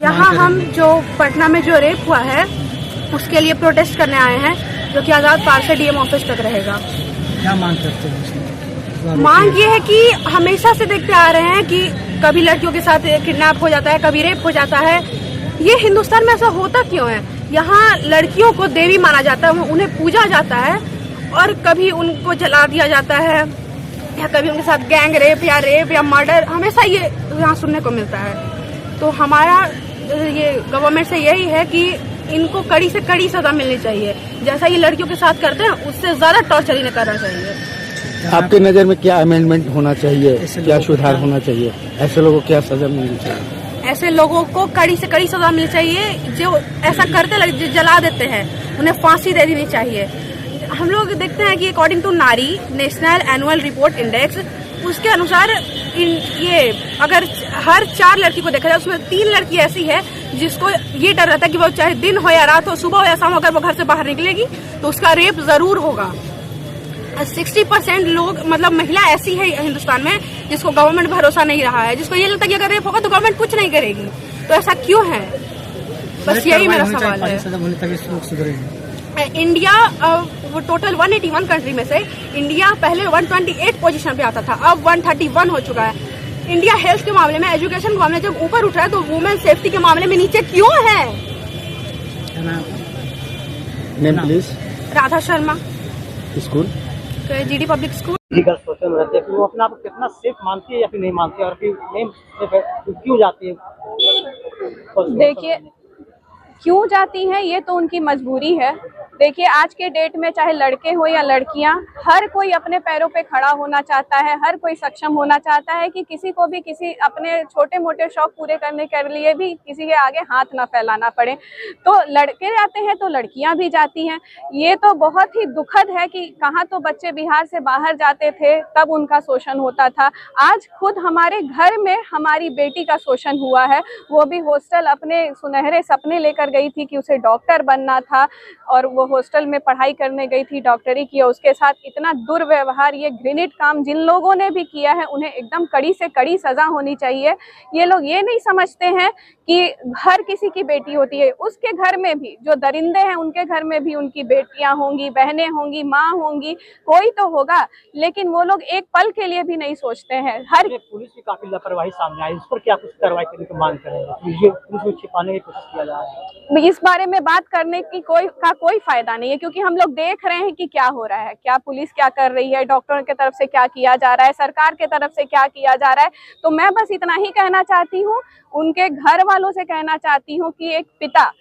यहाँ हम जो पटना में जो रेप हुआ है उसके लिए प्रोटेस्ट करने आए हैं, जो कि आजाद पार्क से डीएम ऑफिस तक रहेगा। क्या मांग करते हैं? मांग ये है कि हमेशा से देखते आ रहे हैं कि कभी लड़कियों के साथ किडनैप हो जाता है, कभी रेप हो जाता है। ये हिंदुस्तान में ऐसा होता क्यों है? यहाँ लड़कियों को देवी माना जाता है, उन्हें पूजा जाता है, और कभी उनको जला दिया जाता है, या कभी उनके साथ गैंग रेप या मर्डर, हमेशा ये यहाँ सुनने को मिलता है। तो हमारा ये गवर्नमेंट से यही है कि इनको कड़ी से कड़ी सजा मिलनी चाहिए। जैसा ये लड़कियों के साथ करते हैं उससे ज्यादा टॉर्चर इन्हें करना चाहिए। आपके नज़र में क्या अमेंडमेंट होना चाहिए, क्या सुधार होना चाहिए? ऐसे लोगों को क्या सजा मिलनी चाहिए? ऐसे लोगों को कड़ी से कड़ी सजा मिलनी चाहिए। जो ऐसा करते जो जला देते हैं उन्हें फांसी दे देनी चाहिए। हम लोग देखते हैं कि अकॉर्डिंग टू नारी नेशनल एनुअल रिपोर्ट इंडेक्स, उसके अनुसार ये अगर हर 4 लड़की को देखा जाए उसमें 3 लड़की ऐसी है जिसको ये डर रहता है कि वो चाहे दिन हो या रात हो, सुबह हो या शाम, अगर वो घर से बाहर निकलेगी तो उसका रेप जरूर होगा। 60% लोग मतलब महिला ऐसी है हिंदुस्तान में जिसको गवर्नमेंट भरोसा नहीं रहा है, जिसको ये लगता है कि अगर रेप होगा तो गवर्नमेंट कुछ नहीं करेगी। तो ऐसा क्यों है? बस यही मेरा सवाल है। इंडिया वो टोटल 181 कंट्री में से इंडिया पहले 128 पोजीशन पे आता था, अब 131 हो चुका है। इंडिया हेल्थ के मामले में, एजुकेशन के मामले में जब ऊपर उठ रहा है तो वुमेन सेफ्टी के मामले में नीचे क्यों है? Name please. Radha Sharma, school GD public school. Legal social में रहते हैं कि वो अपने आप को कितना सेफ मानती है या फिर नहीं मानती है, और फिर नहीं क्यों जाती है? देखिए, क्यों जाती हैं ये तो उनकी मजबूरी है। देखिए, आज के डेट में चाहे लड़के हो या लड़कियां, हर कोई अपने पैरों पे खड़ा होना चाहता है, हर कोई सक्षम होना चाहता है कि किसी को भी किसी अपने छोटे मोटे शौक पूरे करने के लिए भी किसी के आगे हाथ ना फैलाना पड़े। तो लड़के जाते हैं तो लड़कियां भी जाती हैं। ये तो बहुत ही दुखद है कि कहाँ तो बच्चे बिहार से बाहर जाते थे तब उनका शोषण होता था, आज खुद हमारे घर में हमारी बेटी का शोषण हुआ है। वो भी हॉस्टल अपने सुनहरे सपने लेकर गई थी कि उसे डॉक्टर बनना था, और वो हॉस्टल में पढ़ाई करने गई थी, डॉक्टरी की, उसके साथ इतना दुर्व्यवहार, ये घृणित काम जिन लोगों ने भी किया है उन्हें एकदम कड़ी से कड़ी सजा होनी चाहिए। ये लोग ये नहीं समझते हैं कि हर किसी की बेटी होती है, उसके घर में भी जो दरिंदे हैं उनके घर में भी उनकी बेटियां होंगी, बहनें होंगी, माँ होंगी, कोई तो होगा, लेकिन वो लोग एक पल के लिए भी नहीं सोचते हैं। हर पुलिस की काफी लापरवाही सामने आई, इस पर क्या कुछ कार्रवाई करने की मांग करेंगे? ये पुलिस को छिपाने की कोशिश किया जा रहा है। इस बारे में बात करने की कोई फायदा नहीं है, क्योंकि हम लोग देख रहे हैं कि क्या हो रहा है, क्या पुलिस क्या कर रही है, डॉक्टरों की तरफ से क्या किया जा रहा है, सरकार की तरफ से क्या किया जा रहा है। तो मैं बस इतना ही कहना चाहती हूँ, उनके घर वालों से कहना चाहती हूँ कि एक पिता,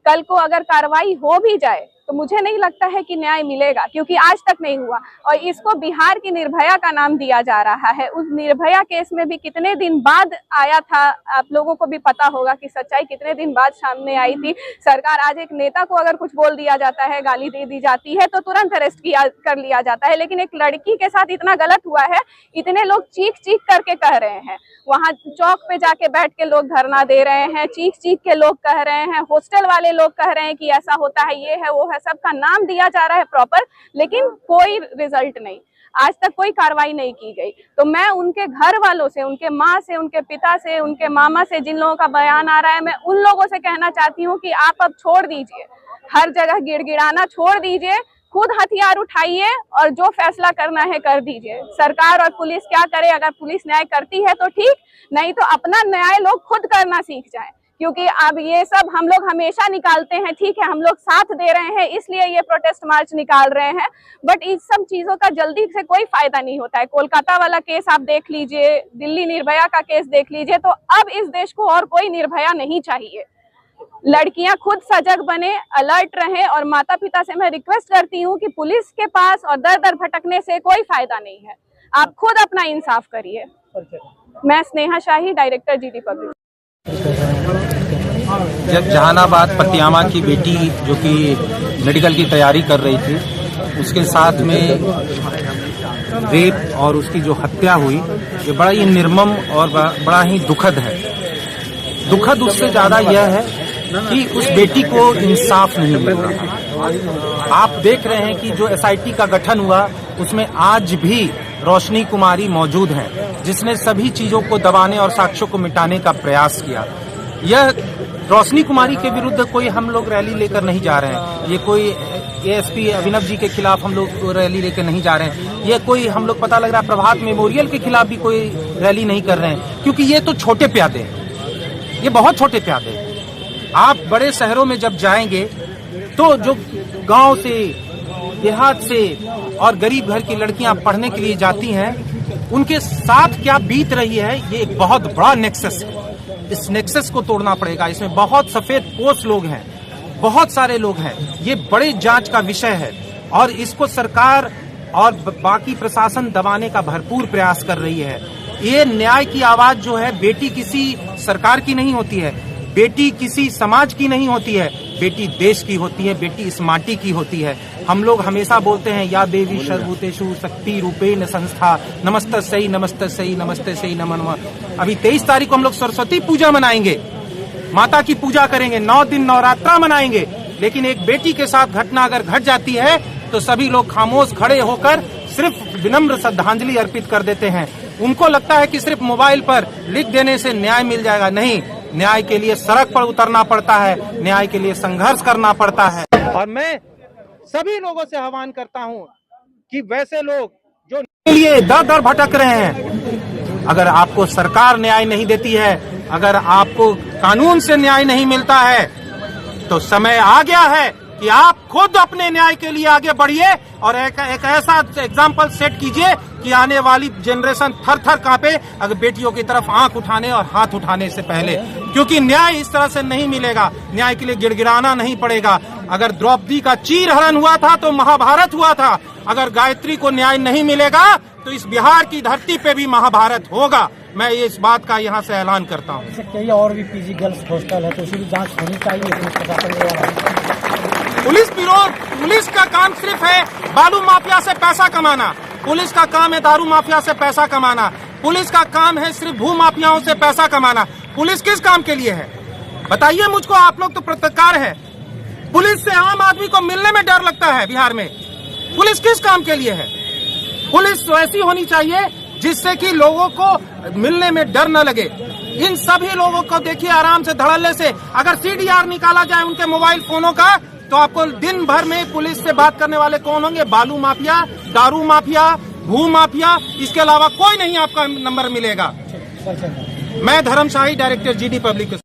कल को अगर कार्रवाई हो भी जाए तो मुझे नहीं लगता है कि न्याय मिलेगा, क्योंकि आज तक नहीं हुआ। और इसको बिहार की निर्भया का नाम दिया जा रहा है। उस निर्भया केस में भी कितने दिन बाद आया था, आप लोगों को भी पता होगा कि सच्चाई कितने दिन बाद सामने आई थी। सरकार, आज एक नेता को अगर कुछ बोल दिया जाता है, गाली दे दी जाती है तो तुरंत अरेस्ट कर लिया जाता है, लेकिन एक लड़की के साथ इतना गलत हुआ है, इतने लोग चीख चीख करके कह रहे हैं, वहाँ चौक पे जाके बैठ के लोग धरना दे रहे हैं, चीख चीख के लोग कह रहे हैं, हॉस्टल वाले लोग कह रहे हैं कि ऐसा होता है, ये है, वो है, सबका नाम दिया जा रहा है प्रॉपर, लेकिन कोई रिजल्ट नहीं, आज तक कोई कार्रवाई नहीं की गई। तो मैं उनके घर वालों से, उनके माँ से, उनके पिता से, उनके मामा से, जिन लोगों का बयान आ रहा है, मैं उन लोगों से कहना चाहती हूँ कि आप अब छोड़ दीजिए, हर जगह गिड़गिड़ाना छोड़ दीजिए, खुद हथियार उठाइए और जो फैसला करना है कर दीजिए। सरकार और पुलिस क्या करे, अगर पुलिस न्याय करती है तो ठीक, नहीं तो अपना न्याय लोग खुद करना सीख जाएं, क्योंकि अब ये सब हम लोग हमेशा निकालते हैं, ठीक है, हम लोग साथ दे रहे हैं इसलिए ये प्रोटेस्ट मार्च निकाल रहे हैं, बट इस सब चीजों का जल्दी से कोई फायदा नहीं होता है। कोलकाता वाला केस आप देख लीजिए, दिल्ली निर्भया का केस देख लीजिए, तो अब इस देश को और कोई निर्भया नहीं चाहिए। लड़कियां खुद सजग बने, अलर्ट रहें, और माता पिता से मैं रिक्वेस्ट करती हूँ कि पुलिस के पास और दर दर भटकने से कोई फायदा नहीं है, आप खुद अपना इंसाफ करिए। मैं स्नेहा शाही, डायरेक्टर जीडी पब्लिक। जब जहानाबाद पतियामा की बेटी जो कि मेडिकल की तैयारी कर रही थी, उसके साथ में रेप और उसकी जो हत्या हुई, ये बड़ा ही निर्मम और बड़ा ही दुखद है। दुखद उससे ज्यादा यह है कि उस बेटी को इंसाफ नहीं मिल रहा। आप देख रहे हैं कि जो एसआईटी का गठन हुआ उसमें आज भी रोशनी कुमारी मौजूद हैं, जिसने सभी चीजों को दबाने और साक्ष्यों को मिटाने का प्रयास किया। यह रोशनी कुमारी के विरुद्ध कोई हम लोग रैली लेकर नहीं जा रहे हैं। ये कोई एएसपी अभिनव जी के खिलाफ हम लोग रैली लेकर नहीं जा रहे हैं। ये कोई हम लोग पता लग रहा है प्रभात मेमोरियल के खिलाफ भी कोई रैली नहीं कर रहे हैं, क्योंकि ये तो छोटे प्यादे हैं, ये बहुत छोटे प्यादे हैं। आप बड़े शहरों में जब जाएंगे तो जो गांव से, देहात से और गरीब घर की लड़कियां पढ़ने के लिए जाती हैं, उनके साथ क्या बीत रही है, ये एक बहुत बड़ा नेक्सस है। इस नेक्सस को तोड़ना पड़ेगा। इसमें बहुत सफेद पोस्ट लोग हैं, बहुत सारे लोग हैं। ये बड़े जांच का विषय है और इसको सरकार और बाकी प्रशासन दबाने का भरपूर प्रयास कर रही है। ये न्याय की आवाज जो है, बेटी किसी सरकार की नहीं होती है, बेटी किसी समाज की नहीं होती है, बेटी देश की होती है, बेटी इस माटी की होती है। हम लोग हमेशा बोलते हैं या देवी सर्वभूतेषु शक्ति रूपेण संस्था नमस्तस्यै नमस्तस्यै नमस्तस्यै नमो नमः। अभी 23 तारीख को हम लोग सरस्वती पूजा मनाएंगे, माता की पूजा करेंगे, 9 दिन नवरात्रा मनाएंगे। लेकिन एक बेटी के साथ घटना अगर घट जाती है तो सभी लोग खामोश खड़े होकर सिर्फ विनम्र श्रद्धांजलि अर्पित कर देते हैं। उनको लगता है कि सिर्फ मोबाइल पर लिख देने से न्याय मिल जाएगा। नहीं, न्याय के लिए सड़क पर उतरना पड़ता है, न्याय के लिए संघर्ष करना पड़ता है। और मैं सभी लोगों से आह्वान करता हूं कि वैसे लोग जो के लिए दर दर भटक रहे हैं, अगर आपको सरकार न्याय नहीं देती है, अगर आपको कानून से न्याय नहीं मिलता है, तो समय आ गया है कि आप खुद अपने न्याय के लिए आगे बढ़िए और एक ऐसा एग्जाम्पल सेट कीजिए कि आने वाली जनरेशन थर थर कांपे अगर बेटियों की तरफ आंख उठाने और हाथ उठाने से पहले, क्योंकि न्याय इस तरह से नहीं मिलेगा। न्याय के लिए गिड़गिड़ाना नहीं पड़ेगा। अगर द्रौपदी का चीरहरण हुआ था तो महाभारत हुआ था। अगर गायत्री को न्याय नहीं मिलेगा तो इस बिहार की धरती पे भी महाभारत होगा। मैं इस बात का यहाँ से ऐलान करता हूँ। कई और भी पीजी गर्ल्स हॉस्टल है तो उसकी भी जांच होनी चाहिए। पुलिस का काम सिर्फ है बालू माफिया से पैसा कमाना, पुलिस का काम है दारू माफिया से पैसा कमाना, पुलिस का काम है सिर्फ भू माफियाओं से पैसा कमाना। पुलिस किस काम के लिए है बताइए मुझको। आप लोग तो पत्रकार हैं। पुलिस से आम आदमी को मिलने में डर लगता है बिहार में। पुलिस किस काम के लिए है? पुलिस वैसी होनी चाहिए जिससे कि लोगों को मिलने में डर न लगे। इन सभी लोगों को देखिए आराम से धड़ल्ले से अगर CDR निकाला जाए उनके मोबाइल फोनों का, तो आपको दिन भर में पुलिस से बात करने वाले कौन होंगे? बालू माफिया, दारू माफिया, भू माफिया, इसके अलावा कोई नहीं आपका नंबर मिलेगा। मैं धर्मशाही, डायरेक्टर GD पब्लिक।